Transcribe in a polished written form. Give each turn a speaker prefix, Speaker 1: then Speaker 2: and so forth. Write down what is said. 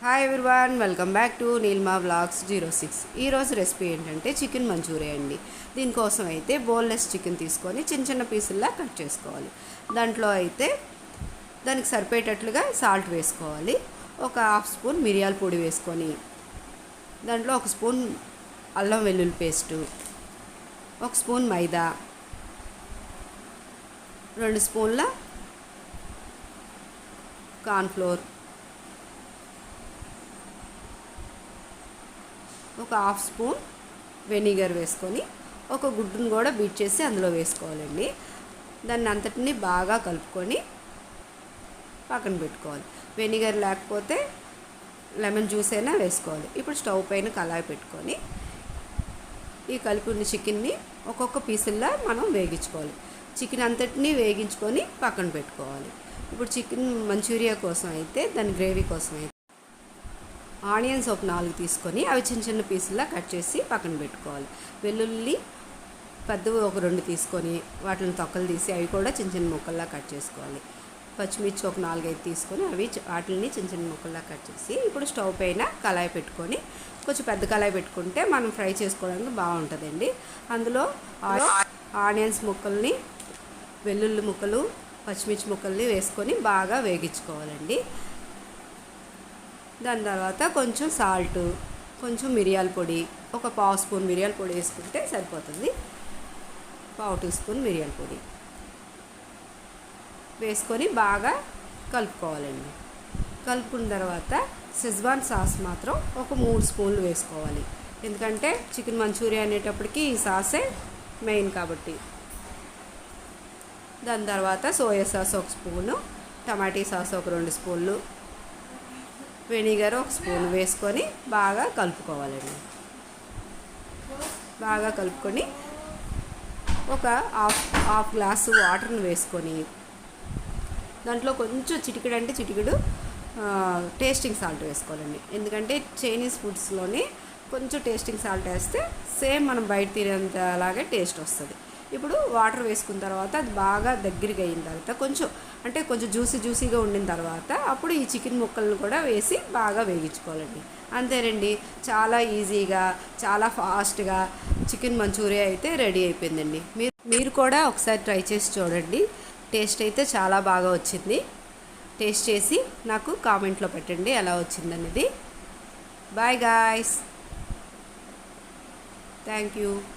Speaker 1: Hi everyone, welcome back to Neelma vlogs 06. ఈరోజు recipe ఏంటంటే chicken Manchuria అండి. దీనికోసం అయితే బోన్లెస్ చికెన్ తీసుకొని చిన్న చిన్న పీసుల్లా కట్ చేసుకోవాలి. దాంట్లో అయితే దానికి సరిపోయేటట్లుగా సాల్ట్ వేసుకోవాలి. ఒక హాఫ్ స్పూన్ మిరియాల పొడి వేసుకొని దాంట్లో ఒక స్పూన్ అల్లం వెల్లుల్లి పేస్టు, ఒక స్పూన్ మైదా, 2 స్పూన్ల కార్న్ఫ్లోర్, ఒక హాఫ్ స్పూన్ వెనిగర్ వేసుకొని ఒక గుడ్డును కూడా బీట్ చేసి అందులో వేసుకోవాలండి. దాన్ని అంతటిని బాగా కలుపుకొని పక్కన పెట్టుకోవాలి. వెనిగర్ లేకపోతే లెమన్ జ్యూస్ అయినా వేసుకోవాలి. ఇప్పుడు స్టవ్ పైన కళాయి పెట్టుకొని ఈ కలిపిన చికెన్ని ఒక్కొక్క పీసుల్లా మనం వేగించుకోవాలి. చికెన్ అంతటినీ వేగించుకొని పక్కన పెట్టుకోవాలి. ఇప్పుడు చికెన్ మంచూరియా కోసం అయితే దాని గ్రేవీ కోసం అయితే ఆనియన్స్ ఒక 4 తీసుకొని అవి చిన్న చిన్న పీసుల్లా కట్ చేసి పక్కన పెట్టుకోవాలి. వెల్లుల్లి పెద్దవి ఒక 2 తీసుకొని వాటిని తొక్కలు తీసి అవి కూడా చిన్న చిన్న ముక్కల్లా కట్ చేసుకోవాలి. పచ్చిమిర్చి ఒక 4-5 తీసుకొని వాటిని చిన్న చిన్న ముక్కల్లా కట్ చేసి ఇప్పుడు స్టవ్ పైన కళాయి పెట్టుకొని, కొంచెం పెద్ద కళాయి పెట్టుకుంటే మనం ఫ్రై చేసుకోవడానికి బాగుంటుందండి. అందులో ఆనియన్స్ ముక్కల్ని, వెల్లుల్లి ముక్కలు, పచ్చిమిర్చి ముక్కల్ని వేసుకొని బాగా వేగించుకోవాలండి. దాని తర్వాత కొంచెం సాల్ట్, కొంచెం మిరియాల పొడి, ఒక పావు స్పూన్ మిరియాల పొడి వేసుకుంటే సరిపోతుంది. పావు టీ స్పూన్ మిరియాల పొడి వేసుకొని బాగా కలుపుకోవాలండి. కలుపుకున్న తర్వాత షెజ్వాన్ సాస్ మాత్రం ఒక 3 స్పూన్లు వేసుకోవాలి. ఎందుకంటే చికెన్ మంచూరియా అనేటప్పటికి ఈ సాసే మెయిన్ కాబట్టి. దాని తర్వాత సోయా సాస్ ఒక స్పూను, టమాటా సాస్ ఒక 2 స్పూన్లు, వెనిగర్ ఒక స్పూన్ వేసుకొని బాగా కలుపుకోవాలండి. బాగా కలుపుకొని ఒక హాఫ్ గ్లాసు వాటర్ని వేసుకొని దాంట్లో కొంచెం చిటికెడు టేస్టింగ్ సాల్ట్ వేసుకోవాలండి. ఎందుకంటే చైనీస్ ఫుడ్స్లోని కొంచెం టేస్టింగ్ సాల్ట్ వేస్తే సేమ్ మనం బయట తినేంత అలాగే టేస్ట్ వస్తుంది. ఇప్పుడు వాటర్ వేసుకున్న తర్వాత అది బాగా దగ్గరికి అయిన తర్వాత కొంచెం జ్యూసీగా ఉండిన తర్వాత అప్పుడు ఈ చికెన్ ముక్కలను కూడా వేసి బాగా వేగించుకోవాలండి. అంతేనండి, చాలా ఈజీగా చాలా ఫాస్ట్గా చికెన్ మంచూరియా అయితే రెడీ అయిపోయిందండి. మీరు కూడా ఒకసారి ట్రై చేసి చూడండి. టేస్ట్ అయితే చాలా బాగా వచ్చింది. టేస్ట్ చేసి నాకు కామెంట్లో పెట్టండి ఎలా వచ్చిందనేది. Bye guys, thank you.